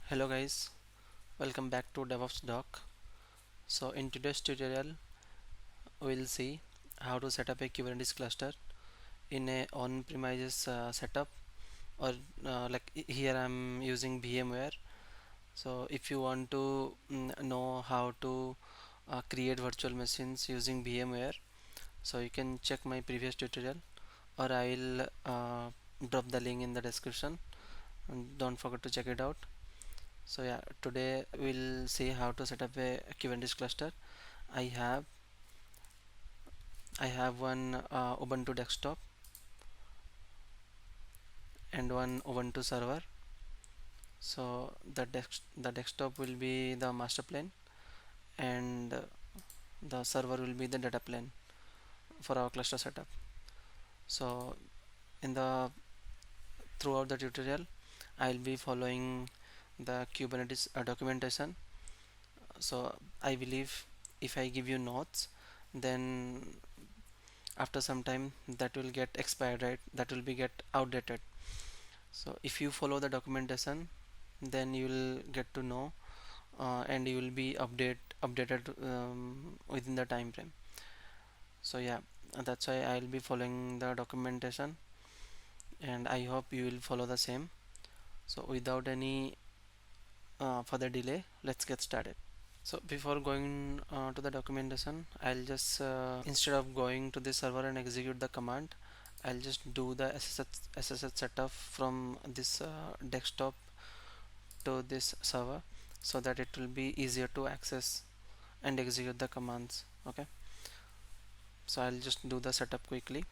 Hello guys, welcome back to DevOps Doc. So in today's tutorial we'll see how to set up a Kubernetes cluster in a on-premises setup, or here I'm using VMware. So if you want to know how to create virtual machines using VMware, so you can check my previous tutorial, or I will drop the link in the description, and don't forget to check it out. So yeah, today we'll see how to set up a Kubernetes cluster. I have I have one Ubuntu desktop and one Ubuntu server. So the desktop will be the master plane, and the server will be the data plane for our cluster setup. So in the throughout the tutorial, I'll be following the Kubernetes documentation. So I believe if I give you notes, then after some time that will get expired, right? That will be get outdated. So if you follow the documentation, then you will get to know, and you will be updated within the time frame. So yeah, that's why I'll be following the documentation, and I hope you will follow the same. So without any further delay, let's get started. So before going to the documentation, I'll just instead of going to the server and execute the command, I'll just do the SSH setup from this desktop to this server, so that it will be easier to access and execute the commands. Okay, so I'll just do the setup quickly.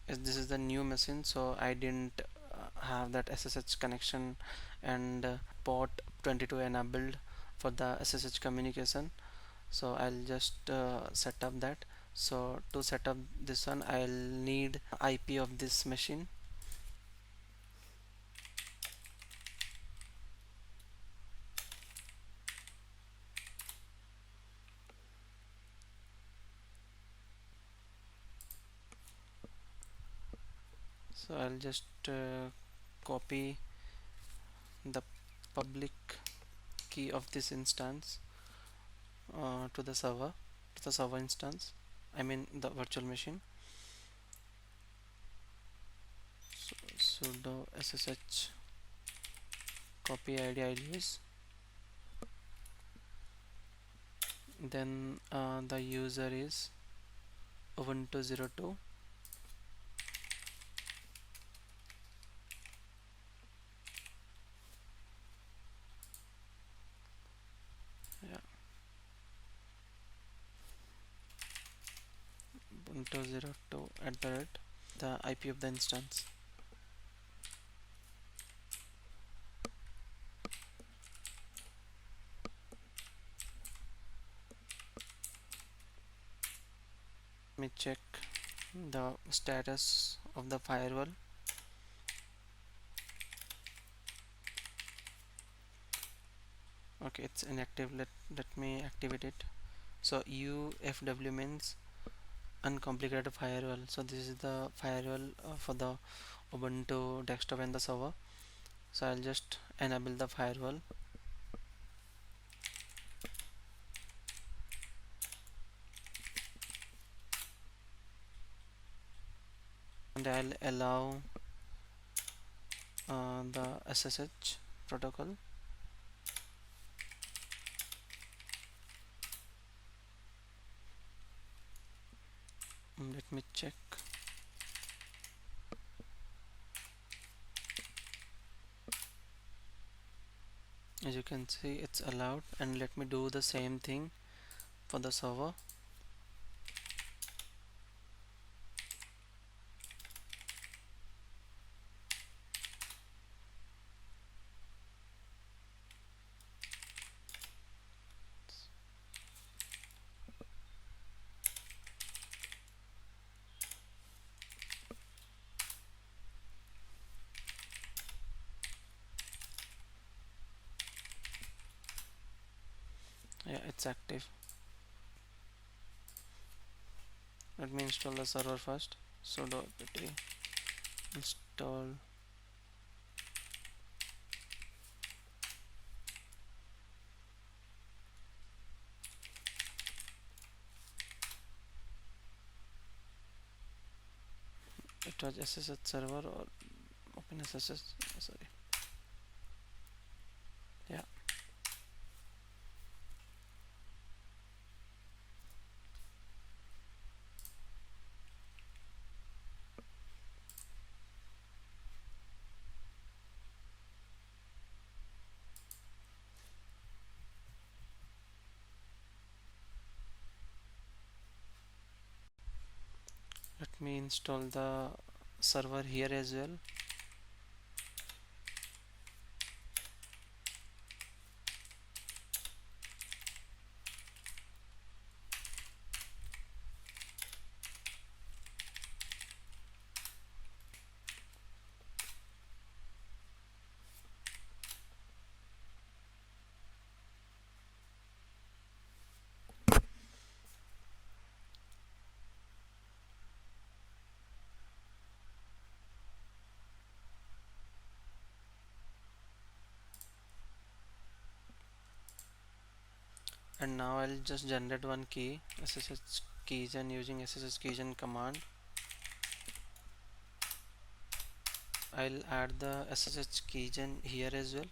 As this is the new machine, so I didn't have that SSH connection and port 22 enabled for the SSH communication. So I'll just set up that. So to set up this one, I'll need IP of this machine. So I'll just copy the public key of this instance to the server instance, I mean the virtual machine. So sudo ssh copy id I'll use. Then the user is ubuntu 02. Yeah, ubuntu 02 at the rate the IP of the instance. Let me check the status of the firewall. Okay, it's inactive. Let me activate it. So UFW means uncomplicated firewall. So this is the firewall for the Ubuntu desktop and the server. So I'll just enable the firewall. And I'll allow the SSH protocol. Let me check. As you can see, it's allowed, and let me do the same thing for the server. Yeah, it's active. Let me install the server first. sudo apt install it was SSH server or open SSH, sorry, yeah. Let me install the server here as well. And now I'll just generate one key, SSH keys, and using SSH keygen command I'll add the SSH keygen here as well.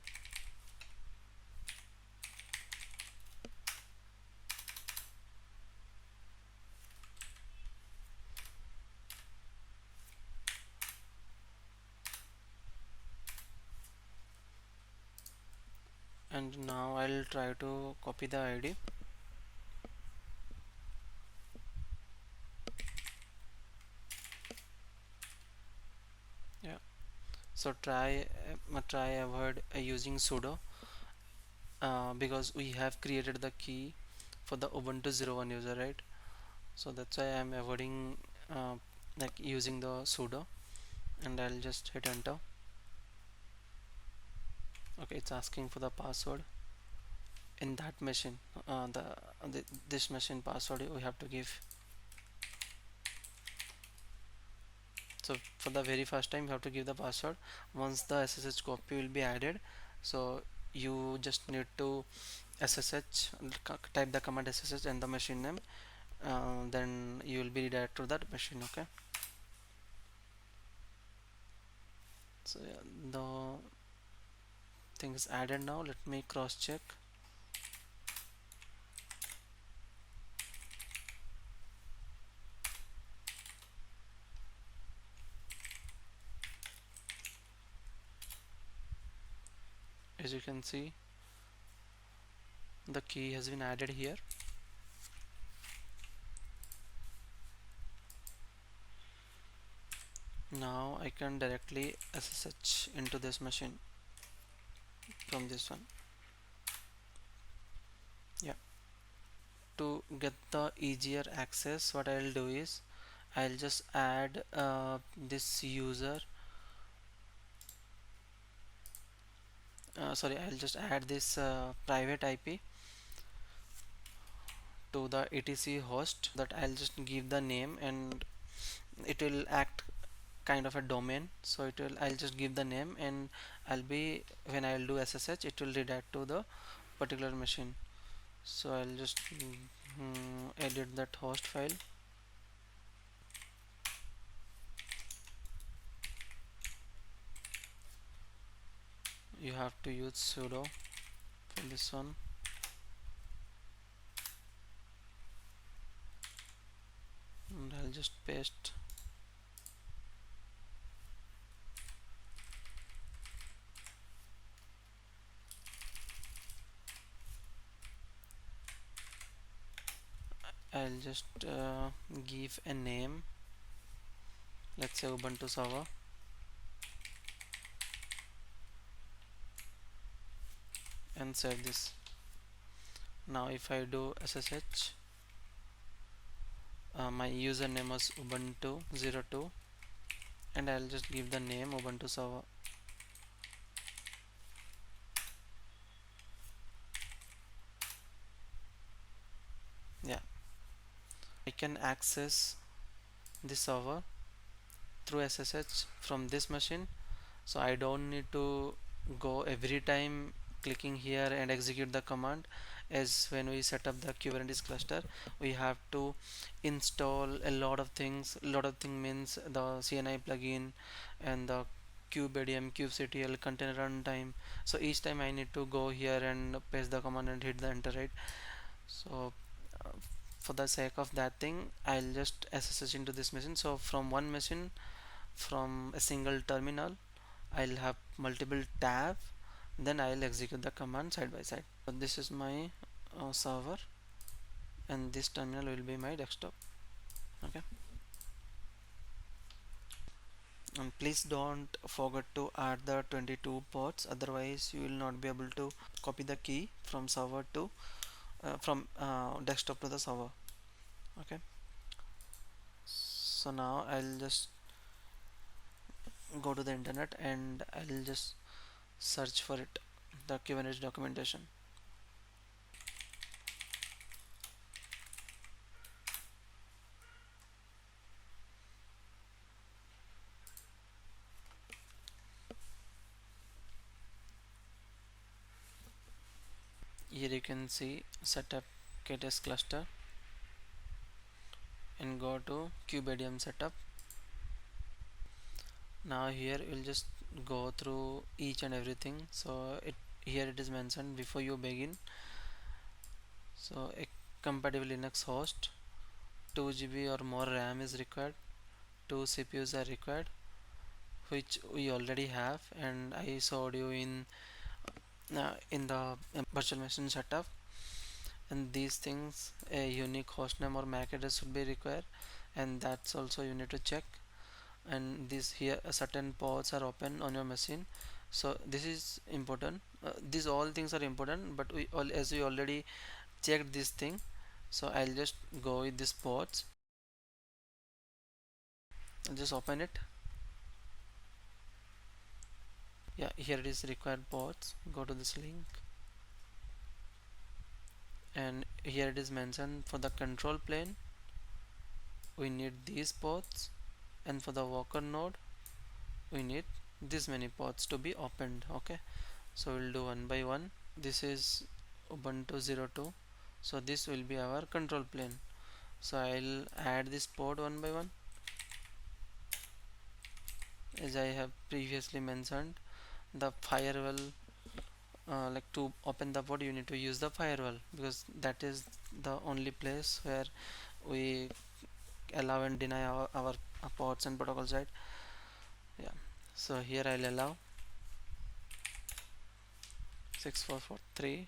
And now I'll try to copy the ID. Yeah, so try avoid using sudo because we have created the key for the Ubuntu 01 user, right? So that's why I'm avoiding uh, like using the sudo, and I'll just hit enter. Okay, it's asking for the password in that machine. This machine password we have to give. So for the very first time you have to give the password. Once the SSH copy will be added, so you just need to SSH, type the command SSH and the machine name, then you will be redirected to that machine. Okay, so yeah, the thing is added now. Let me cross check. As you can see, the key has been added here. Now I can directly SSH into this machine from this one. Yeah, to get the easier access, what I'll do is I'll just add this user sorry, I'll just add this private IP to the etc host, that I'll just give the name and it will act kind of a domain. So I'll just give the name, and when I'll do SSH, it will redirect to the particular machine. So I'll just edit that host file. You have to use sudo for this one. And I'll just paste. I'll just give a name, let's say Ubuntu Server, and save this. Now if I do SSH, my username was Ubuntu 02, and I'll just give the name Ubuntu Server. Yeah, I can access the server through SSH from this machine, so I don't need to go every time clicking here and execute the command. As when we set up the Kubernetes cluster, we have to install a lot of things. A lot of thing means the CNI plugin and the kubeadm, kubectl, container runtime. So each time I need to go here and paste the command and hit the enter, right? So uh, for the sake of that thing, I'll just SSH into this machine. So from one machine, from a single terminal, I'll have multiple tab, then I'll execute the command side by side. So this is my server, and this terminal will be my desktop. Okay, and please don't forget to add the 22 ports, otherwise you will not be able to copy the key from server to from desktop to the server. Okay, so now I'll just go to the internet and I'll just search for it, the Kubernetes documentation. Here you can see setup KTS cluster and go to kubeadm setup. Now here we'll just go through each and everything. So here it is mentioned before you begin. So a compatible Linux host, 2 GB or more RAM is required, 2 CPUs are required, which we already have, and I showed you in the virtual machine setup. And these things, a unique hostname or MAC address should be required, and that's also you need to check. And this here certain ports are open on your machine, so this is important. These all things are important, but we all, as we already checked this thing, so I'll just go with these ports. I'll just open it. Yeah, here it is, required ports. Go to this link, and here it is mentioned for the control plane we need these ports, and for the worker node we need this many ports to be opened. Okay, so we'll do one by one. This is Ubuntu 02, so this will be our control plane. So I'll add this port one by one. As I have previously mentioned, the firewall, like to open the port you need to use the firewall, because that is the only place where we allow and deny our ports and protocols, right? Yeah, so here I'll allow 6443,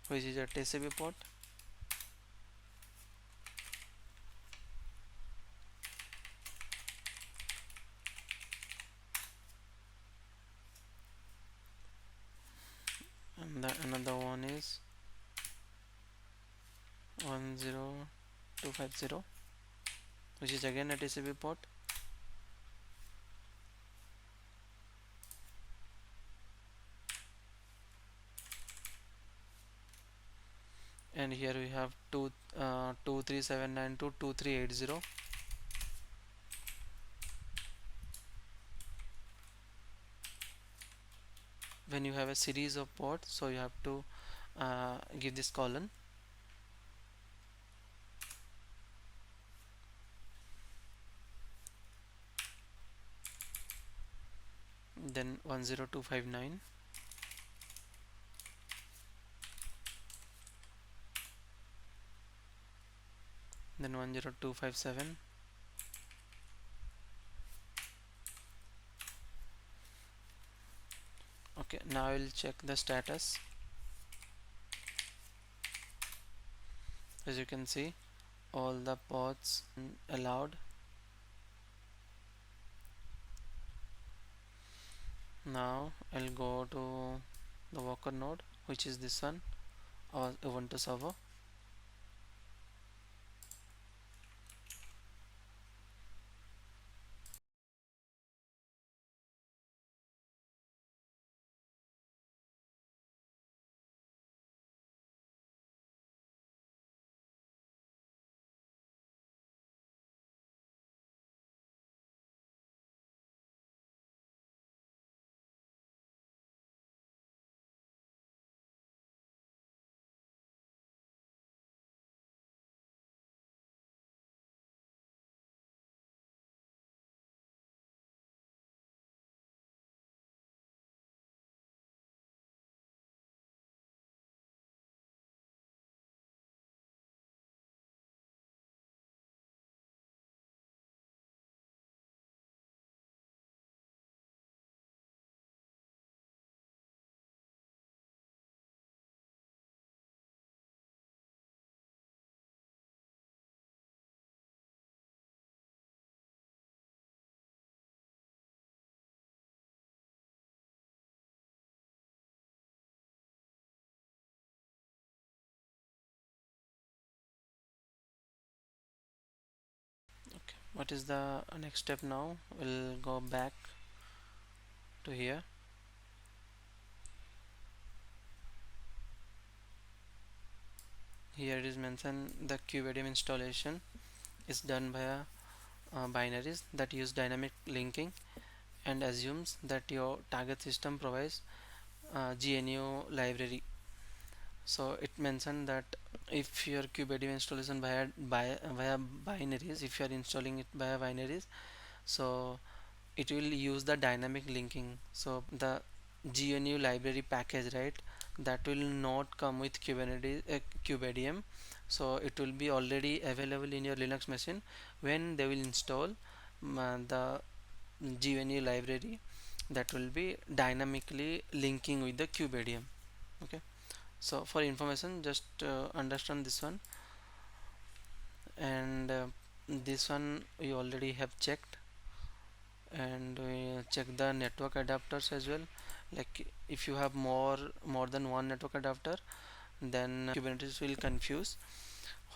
which is a TCP port, and the another one is 10250, which is again a TCP port. And here we have 23792 2380. When you have a series of ports, so you have to give this colon. Then 10259, then 10257. Okay, now I will check the status. As you can see, all the ports allowed. Now I'll go to the worker node, which is this one, our Ubuntu server. what is the next step now? We'll go back to here. Here it is mentioned the kubeadm installation is done via binaries that use dynamic linking and assumes that your target system provides GNU library. So it mentioned that if your kubeadm installation via binaries, if you are installing it via binaries, so it will use the dynamic linking. So the GNU library package, right, that will not come with kubeadm. So it will be already available in your Linux machine when they will install the GNU library that will be dynamically linking with the kubeadm. Okay, so for information, just understand this one. And this one we already have checked, and we check the network adapters as well. Like if you have more than one network adapter, then Kubernetes will confuse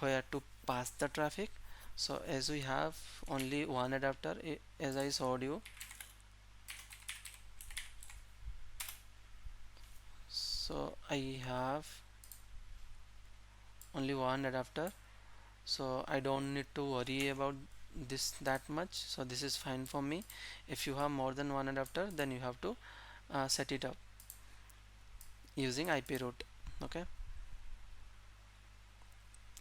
where to pass the traffic. So as we have only one adapter, as I showed you, so I have only one adapter, so I don't need to worry about this that much. So this is fine for me. If you have more than one adapter, then you have to set it up using IP route. Okay,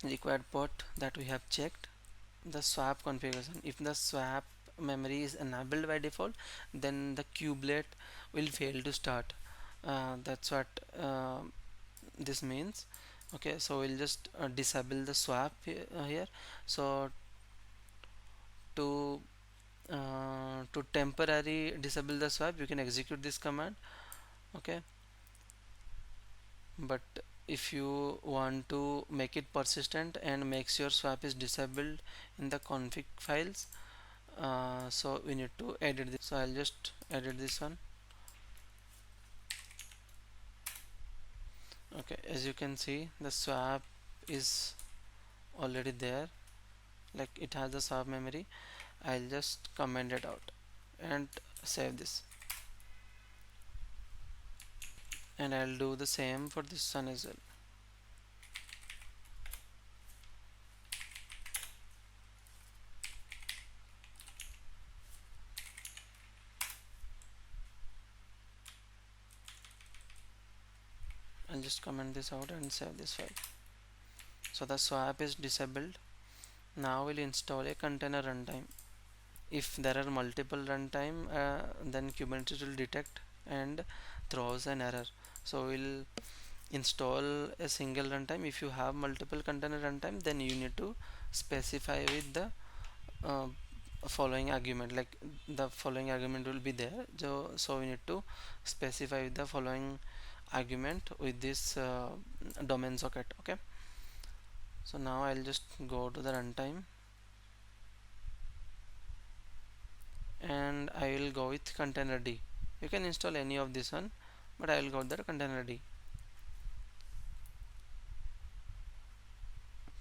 required port that we have checked. The swap configuration, if the swap memory is enabled by default, then the kubelet will fail to start. That's what this means. Okay, so we'll just disable the swap here. So to temporary disable the swap, you can execute this command. Okay, but if you want to make it persistent and make sure swap is disabled in the config files, so we need to edit this. So I'll just edit this one. Okay, as you can see, the swap is already there, like it has the swap memory. I'll just comment it out and save this, and I'll do the same for this one as well. I'll just comment this out and save this file. So the swap is disabled. Now we'll install a container runtime. If there are multiple runtime, then Kubernetes will detect and throws an error. So we'll install a single runtime. If you have multiple container runtime, then you need to specify with the uh, following argument. Like the following argument will be there, so we need to specify with the following argument with this domain socket. Okay, so now I'll just go to the runtime and I will go with container D. You can install any of this one, but I will go with the container D.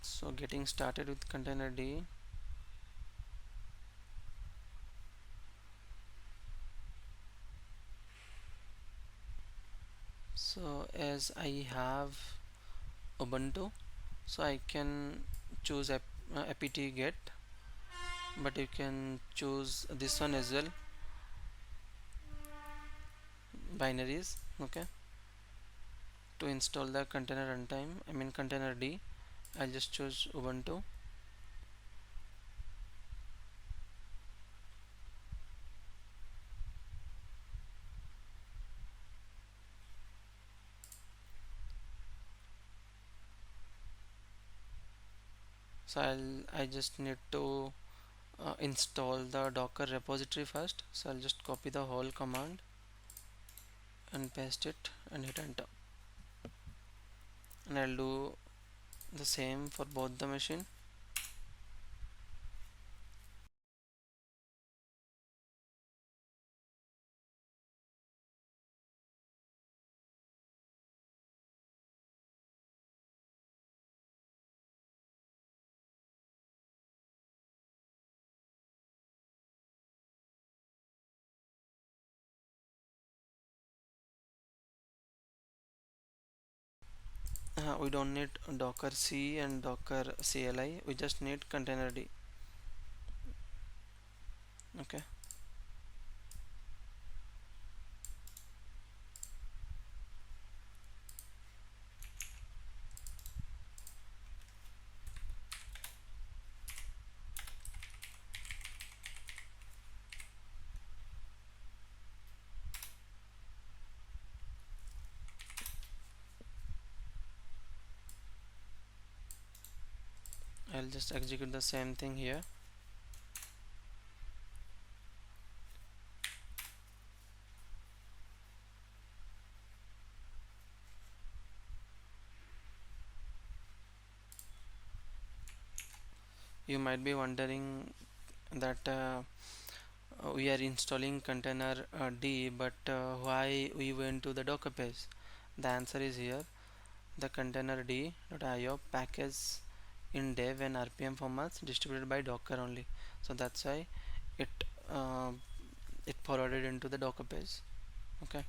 So getting started with container D. So as I have Ubuntu, so I can choose apt get, but you can choose this one as well, binaries. Okay, to install the container runtime, I mean container D, I'll just choose Ubuntu. So I just need to install the Docker repository first. So I'll just copy the whole command and paste it and hit enter, and I'll do the same for both the machine. We don't need docker c and docker cli, we just need containerd. Okay, I'll just execute the same thing here. You might be wondering that we are installing container D, but why we went to the docker page? The answer is here. The container d.io package in dev and rpm formats distributed by docker only, so that's why it uh, it forwarded into the docker page. Okay,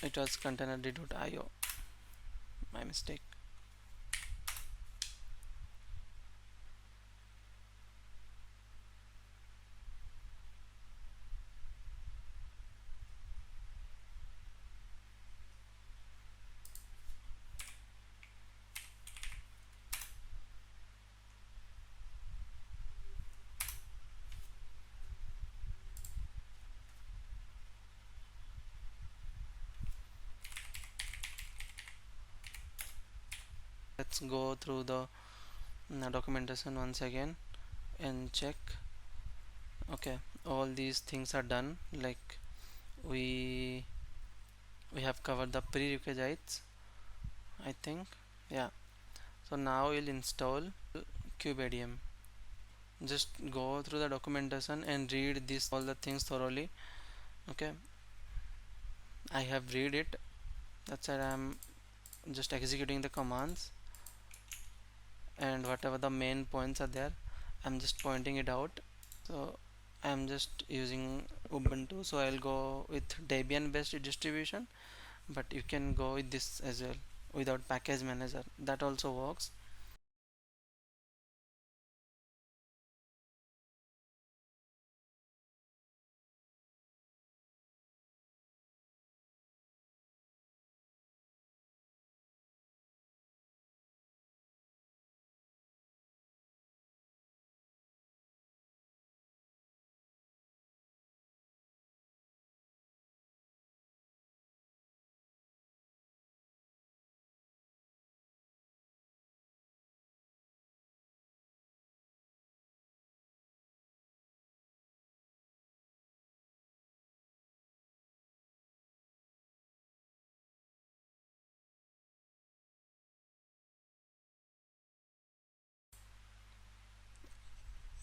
it was container d.io, my mistake. Let's go through the documentation once again and check. Okay, all these things are done, like we we have covered the prerequisites, I think. Yeah, so now we'll install kubeadm. Just go through the documentation and read this all the things thoroughly. Okay, I have read it, that's why I'm just executing the commands, and whatever the main points are there, I'm just pointing it out. So I'm just using Ubuntu, so I'll go with Debian based distribution, but you can go with this as well without package manager, that also works.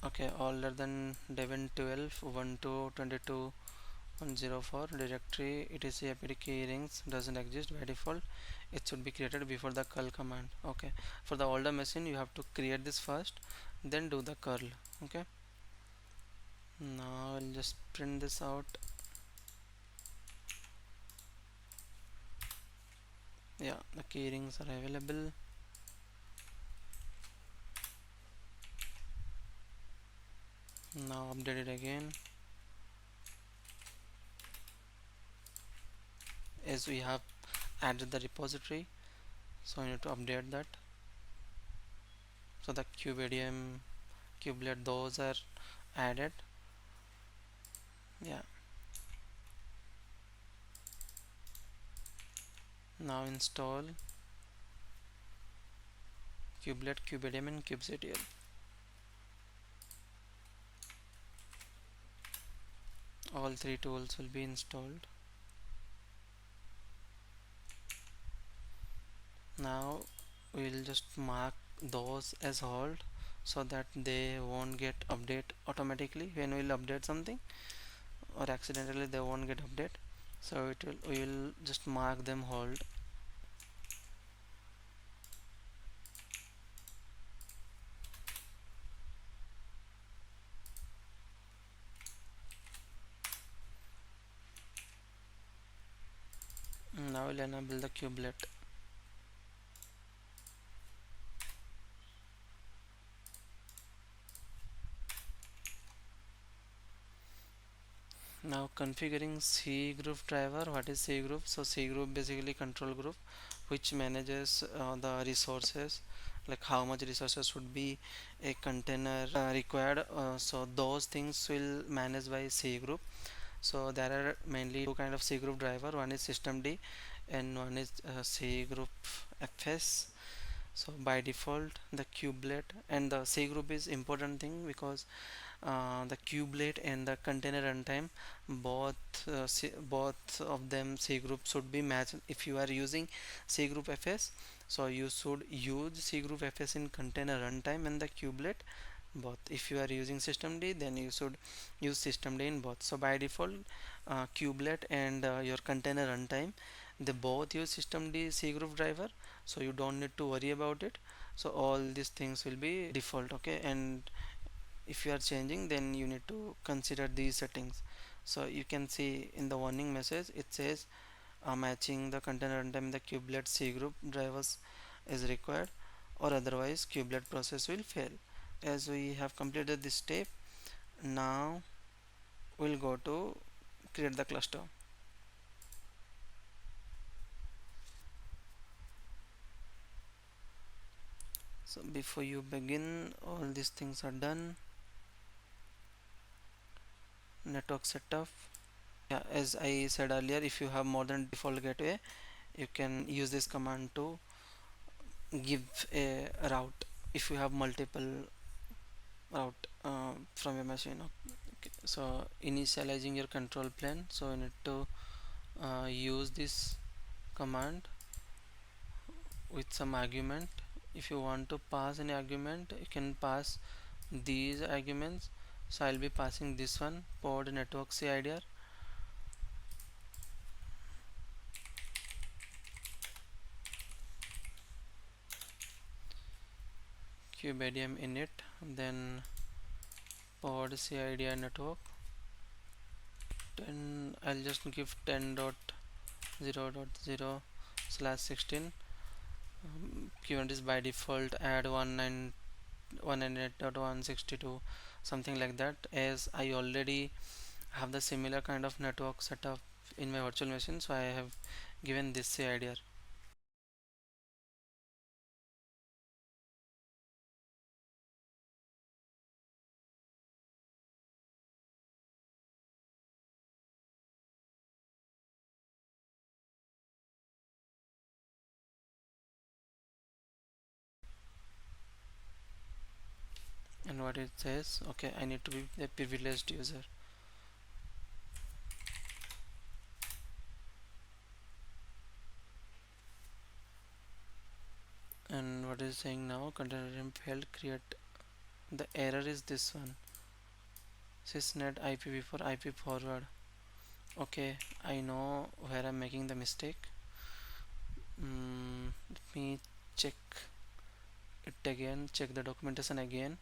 Okay, older than Debian 12 Ubuntu 22.104 directory etc apt key rings doesn't exist by default. It should be created before the curl command. Okay, for the older machine you have to create this first, then do the curl. Okay, now I'll just print this out. Yeah, the key rings are available. Now update it again, as we have added the repository, so I need to update that. So the kubeadm, kubelet, those are added. Yeah, now install kubelet, kubeadm and kubectl. All three tools will be installed. Now we'll just mark those as hold, so that they won't get update automatically when we'll update something, or accidentally they won't get update. So we will just mark them hold. will enable the kubelet. Now configuring C group driver. What is C group? So C group basically control group which manages the resources, like how much resources should be a container required. So those things will manage by C group. So there are mainly two kind of C group driver. One is systemd and one is C group FS. So by default the kubelet and the C group is important thing because the kubelet and the container runtime both of them C group should be matched. If you are using C group FS, so you should use C group FS in container runtime and the kubelet both. If you are using systemd, then you should use systemd in both. So by default kubelet and your container runtime, they both use systemd C group driver, so you don't need to worry about it. So all these things will be default, okay? And if you are changing, then you need to consider these settings. So you can see in the warning message it says matching the container runtime the kubelet C group drivers is required, or otherwise kubelet process will fail. As we have completed this step, now we'll go to create the cluster. So before you begin, all these things are done. Network setup. Yeah, as I said earlier, if you have more than default gateway, you can use this command to give a route if you have multiple route from your machine. Okay. So initializing your control plane, so you need to use this command with some argument. If you want to pass any argument, you can pass these arguments. So I'll be passing this one, pod network CIDR, kubeadm init, then pod CIDR network. 10, I'll just give 10.0.0/16. Kubernetes by default add 198.162, something like that, as I already have the similar kind of network setup in my virtual machine, so I have given this CIDR. And what it says, okay, I need to be a privileged user. And what is saying now, container name failed, create. The error is this one, sysnet IPv4 IP forward. Okay, I know where I'm making the mistake. Let me check it again, check the documentation again.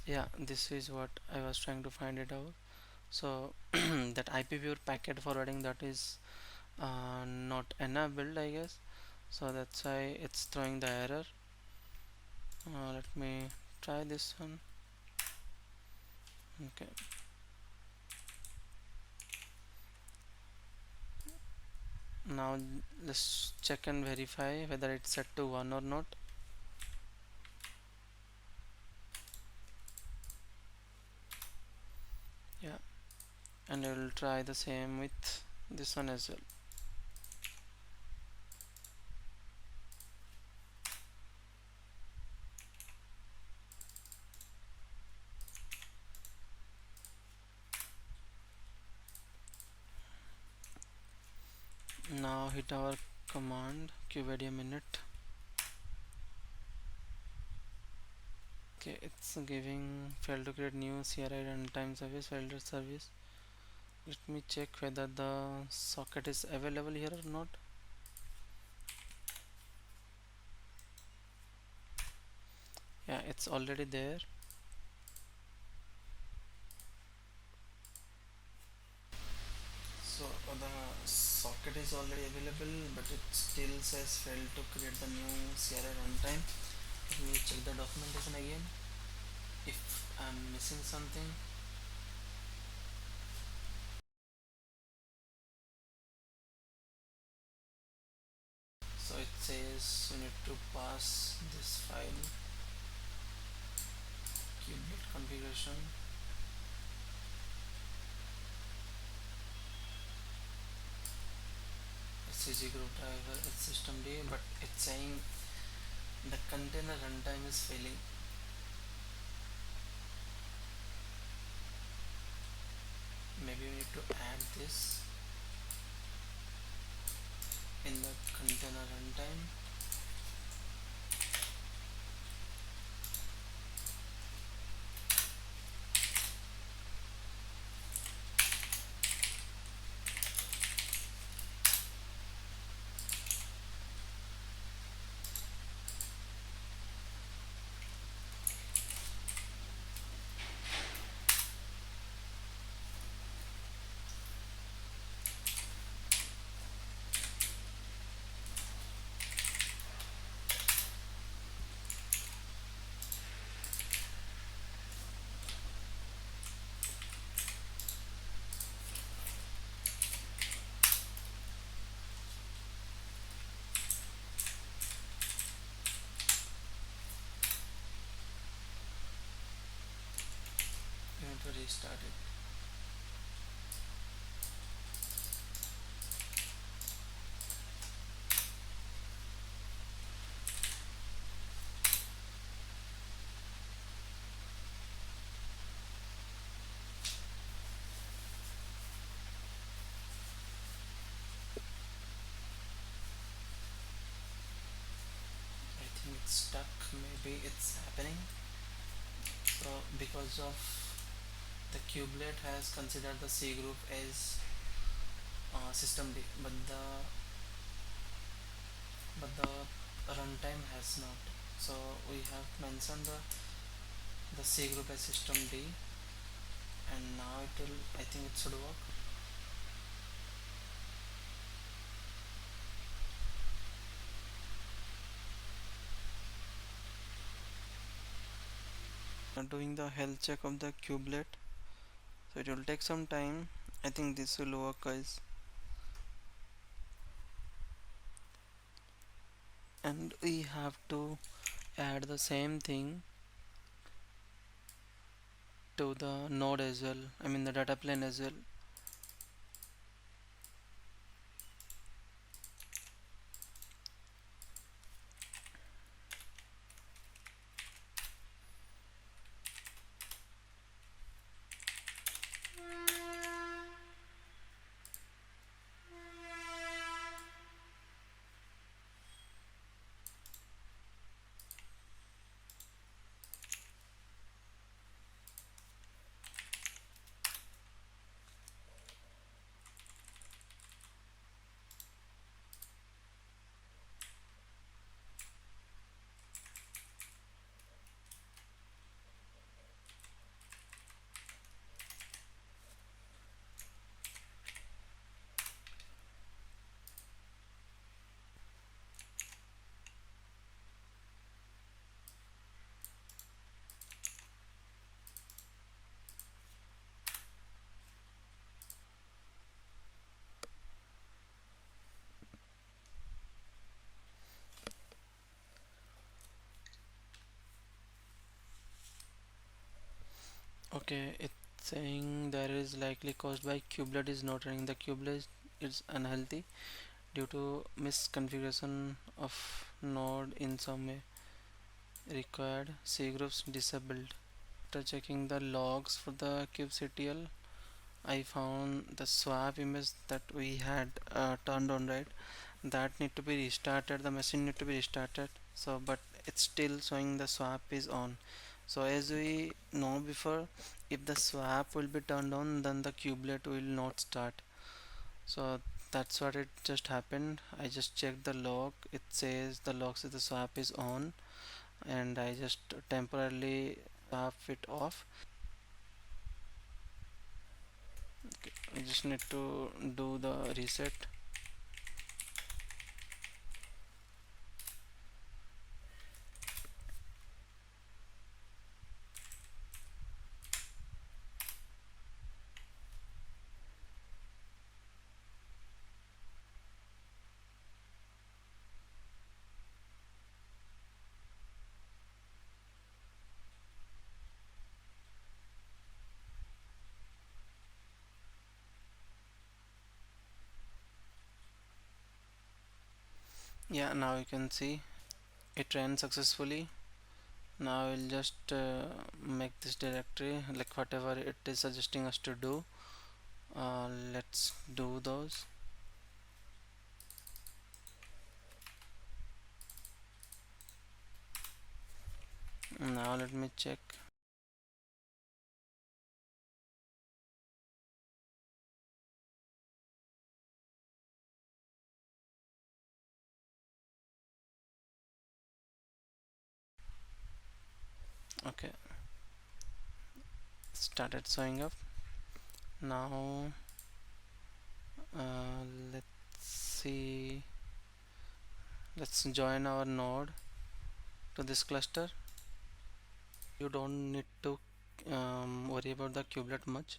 Yeah, this is what I was trying to find it out. So that IPv4 packet forwarding, that is not enabled, I guess, so that's why it's throwing the error. Let me try this one. Okay, now let's check and verify whether it's set to 1 or not. Yeah, and I will try the same with this one as well. Now hit our command kubeadm init. Okay, it's giving failed to create new CRI runtime service, failed service. Let me check whether the socket is available here or not. Yeah, it's already there. It is already available, but it still says failed to create the new CRI runtime. Let me check the documentation again if I'm missing something. So it says you need to pass this file kubelet configuration SCG group driver it's systemd, but it's saying the container runtime is failing. Maybe we need to add this in the container runtime. We need to restart it. I think it's stuck. Maybe it's happening. So because of the kubelet has considered the C group as systemd, but the runtime has not. So we have mentioned the C group as systemd, and now it will. I think it should work. Doing the health check of the kubelet, so it will take some time. I think this will work, guys. And we have to add the same thing to the node as well, I mean the data plane as well. Okay, it's saying there is likely caused by kubelet is not running. The kubelet is unhealthy due to misconfiguration of node in some way. Required C groups disabled. After checking the logs for the kubectl, I found the swap image that we had turned on, right? That need to be restarted. The machine need to be restarted. So, but it's still showing the swap is on. So as we know before, if the swap will be turned on, then the kubelet will not start. So that's what it just happened. I just checked the log. It says the log says the swap is on, and I just temporarily swap it off. Okay, I just need to do the reset. Yeah, now you can see it ran successfully. Now we'll just make this directory like whatever it is suggesting us to do. Let's do those. Now let me check. Okay, started showing up. Now let's see. Let's join our node to this cluster. You don't need to worry about the kubelet much.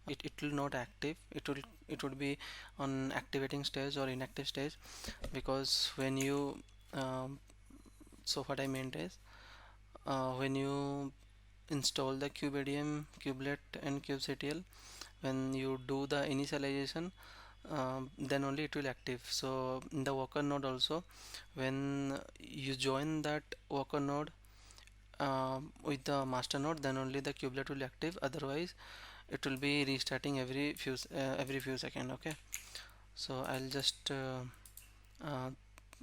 It will not active. It would be on activating stage or inactive stage, because when you so what I meant is when you install the kubeadm, kubelet and kubectl, when you do the initialization, then only it will active. So in the worker node also, when you join that worker node with the master node, then only the kubelet will active. Otherwise it will be restarting every few seconds. Okay, so I'll just uh,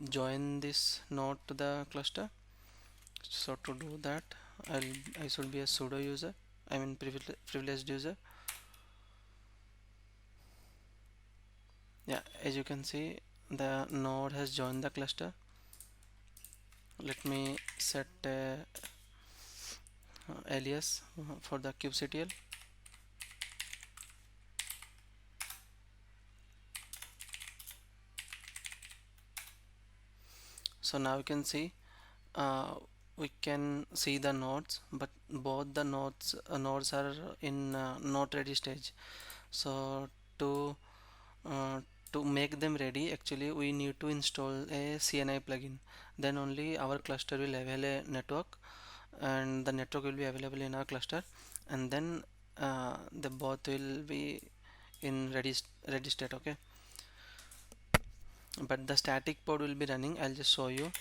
join this node to the cluster. So to do that, I should be a sudo user, I mean privileged user. Yeah, as you can see, the node has joined the cluster. Let me set alias for the kubectl. So now you can see we can see the nodes, but both the nodes are in not ready stage. So to uh, to make them ready, actually we need to install a CNI plugin. Then only our cluster will have a network, and the network will be available in our cluster, and then the both will be in ready state. Okay, but the static pod will be running. I'll just show you.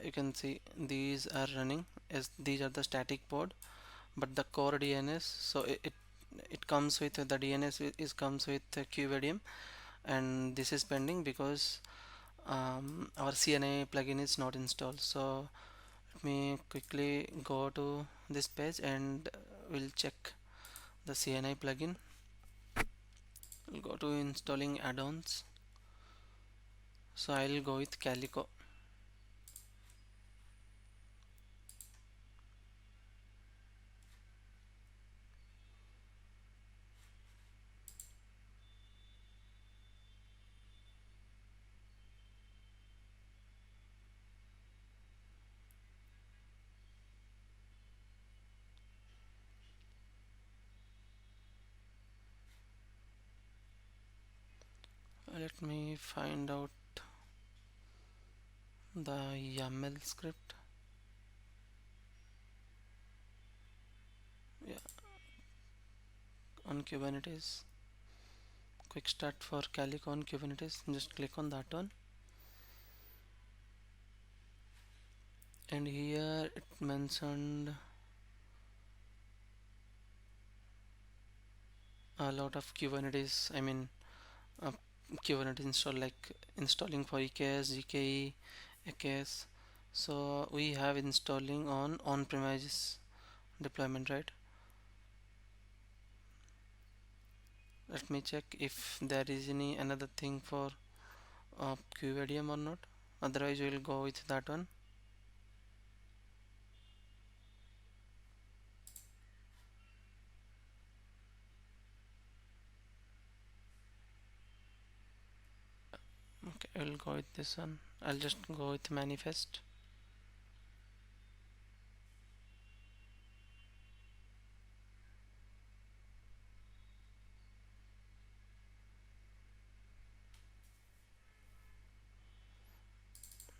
You can see these are running as these are the static pod, but the core DNS, so it comes with the DNS is comes with kubeadm, and this is pending because our CNI plugin is not installed. So let me quickly go to this page and we'll check the CNI plugin. We'll go to installing add-ons. So I'll go with Calico. Let me find out the YAML script. Yeah, on Kubernetes. Quick start for Calico on Kubernetes. Just click on that one, and here it mentioned a lot of Kubernetes. I mean, uh, Kubernetes install, like installing for EKS, GKE, AKS. So we have installing on-premises deployment, right? Let me check if there is any another thing for kubeadm or not. Otherwise, we will go with that one. Okay, I will go with this one. I'll just go with manifest.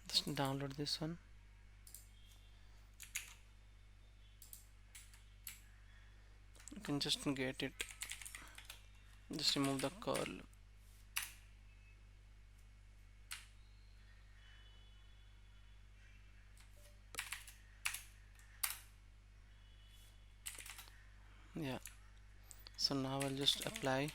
Just download this one. You can just get it. Just remove the curl. Yeah, so now I'll just apply.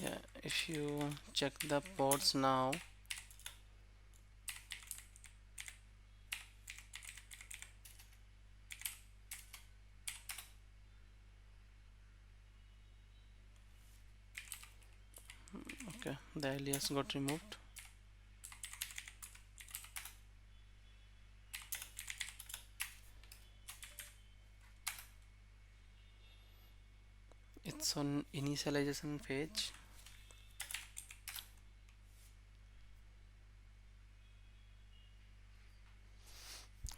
Yeah, if you check the ports now, okay, the alias got removed. It's on initialization page.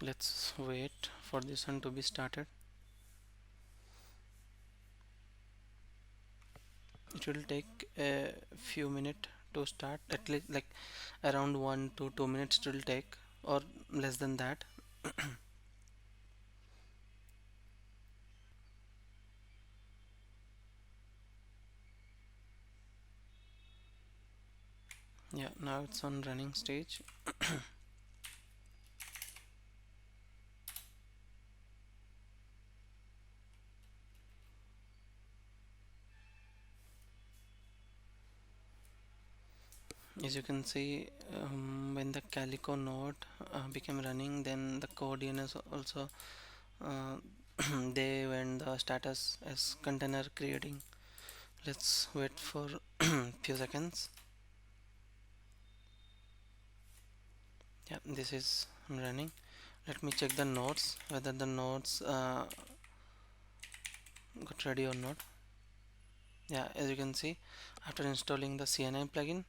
Let's wait for this one to be started. It will take a few minutes to start, at least like around 1 to 2 minutes it will take, or less than that. Yeah, now it's on running stage. As you can see, when the Calico node became running, then the code DNS also uh, they went the status as container creating. Let's wait for few seconds. Yeah, this is running. Let me check the nodes, whether the nodes got ready or not. Yeah, as you can see, after installing the CNI plugin,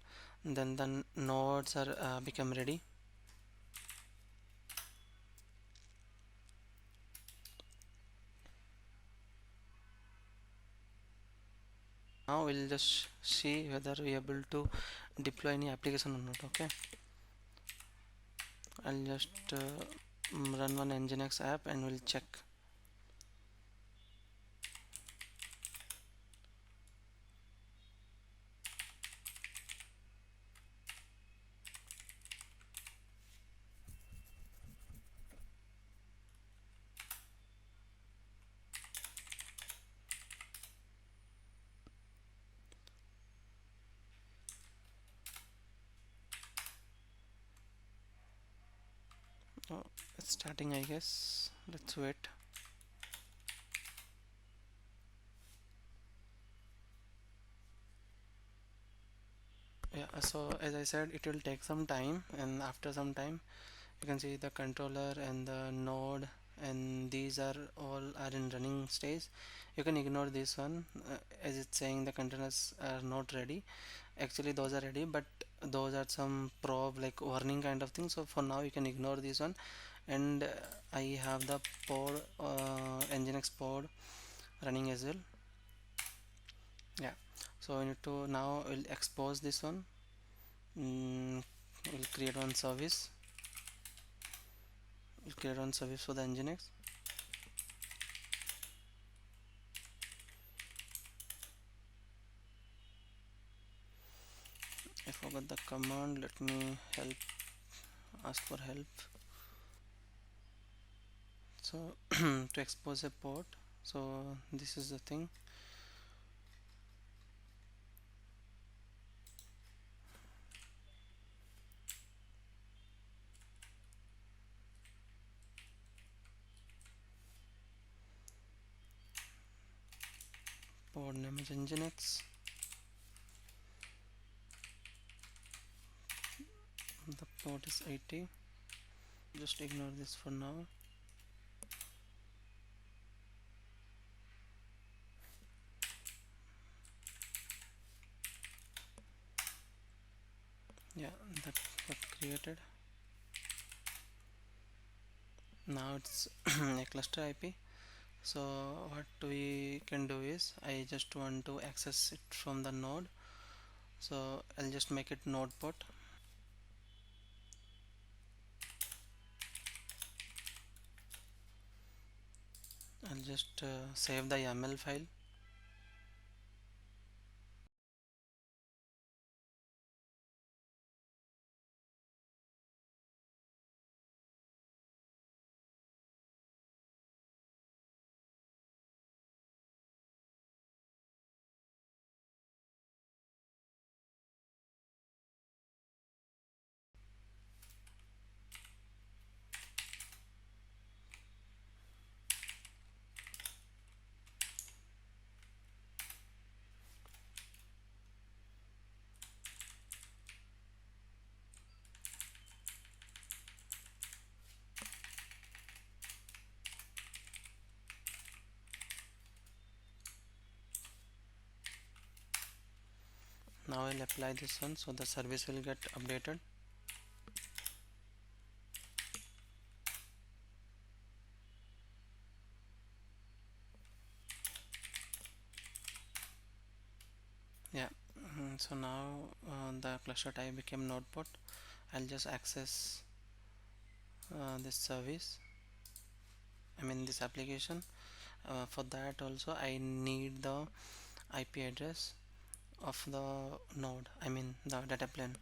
then the nodes are become ready. Now we'll just see whether we are able to deploy any application or not. Okay, I'll just run one Nginx app and we'll check. Oh, it's starting, I guess. Let's wait. Yeah, so as I said, it will take some time, and after some time you can see the controller and the node, and these are all are in running stage. You can ignore this one, as it's saying the containers are not ready. Actually those are ready, but those are some probe like warning kind of thing, so for now you can ignore this one. And I have the pod Nginx pod running as well. Yeah, so we need to now we'll expose this one. We'll create one service. We'll create one service for the Nginx. I forgot the command. Let me help. Ask for help. So to expose a port. So this is the thing. Port name is Nginx. The port is 80. Just ignore this for now. Yeah, that got created. Now it's a cluster IP. So what we can do is, I just want to access it from the node, so I'll just make it node port. just save the YAML file. Now I'll apply this one, so the service will get updated. Yeah, so now the cluster type became node port. I'll just access this service, this application. For that also I need the IP address of the node, the data plane.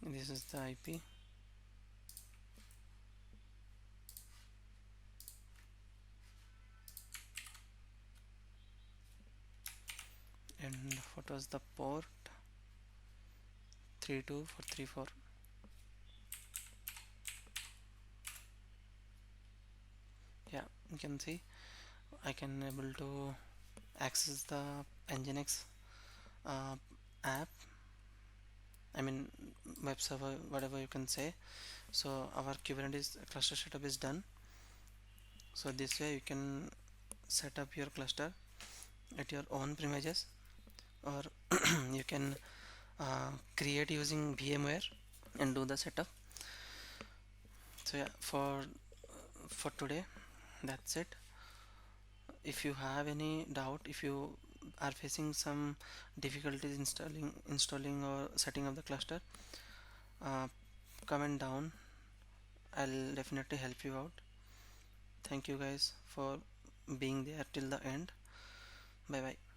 This is the IP. And what was the port? 32434. Yeah, you can see I can able to access the Nginx uh, app, web server, whatever you can say. So our Kubernetes cluster setup is done. So this way you can set up your cluster at your own premises, or you can create using VMware and do the setup. So yeah, for today that's it. If you have any doubt, if you are facing some difficulties installing or setting up the cluster, uh, comment down. I'll definitely help you out. Thank you guys for being there till the end. Bye bye.